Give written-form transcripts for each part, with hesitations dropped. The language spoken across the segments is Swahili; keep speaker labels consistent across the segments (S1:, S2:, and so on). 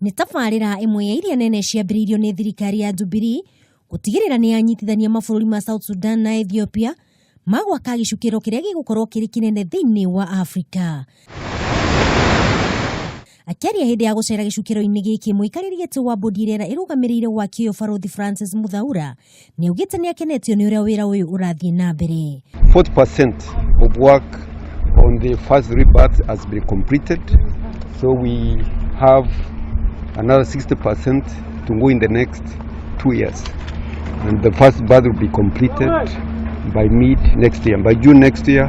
S1: Nĩ tabarĩra ĩmwe ya iria nene ciambĩrĩirio nĩ thirikari ya Jubilee gũtigĩrĩra nĩ yanyitithania mabũrũri ma South Sudan na Ethiopia magwaka gĩcukĩro kĩrĩa gĩgũkorwo kĩrĩ kĩnene thĩinĩ wa Afrika. Akĩaria hĩndĩ ya gũcera gĩcukĩro-inĩ gĩkĩ, mũikarĩri gĩtĩ wa bodi ĩrĩa ĩrũgamĩrĩire waki ũyũ Barũthi Francis Muthaura nĩ augĩte nĩ akenetio nĩ ũrĩa wĩra ũyũ ũrathiĩ na mbere.
S2: 40% of work on the first three berths has been completed, so we have another 60% to go in the next 2 years, and the first berth will be completed by mid next year. By June next year,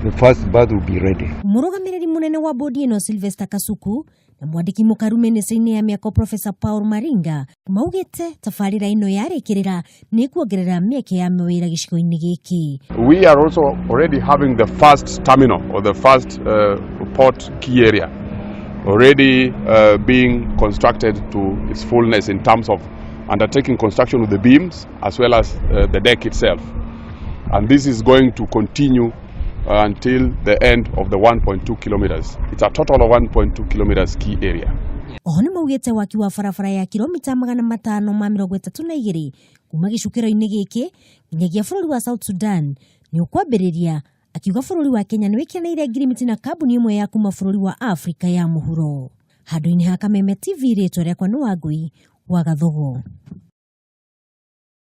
S2: the first berth will be ready.
S1: Mũrũgamĩrĩri mũnene wa bodi ĩno Sylvester Kasuku na mwandĩki mũkaru mĩnĩcĩ-inĩ ya mĩako Professor Paul Maringa maugĩte tabarĩra ĩno yarĩkĩrĩra nĩ kuongerera mĩeke ya mawĩra gĩcigo-inĩ gĩkĩ.
S3: We are also already having the first terminal or the first port key area already being constructed to its fullness in terms of undertaking construction with the beams as well as the deck itself. And this is going to continue until the end of the 1.2 kilometers. It's a total of 1.2 kilometers key area.
S1: Oho nĩ maugĩte waki wa barabara ya kilomita 532 kuma gĩcukĩro-inĩ gĩkĩ nginyagia bũrũri wa South Sudan nĩ ũkwambĩrĩria, akiuga bũrũri wa Kenya nĩ wĩkĩranĩire ngirimiti na kambuni ĩmwe ya kuma bũrũri wa Afrika ya mũhuro. Handũ-inĩ ha Kameme TV, rĩtwa rĩakwa nĩ Wangui wa Gathugu.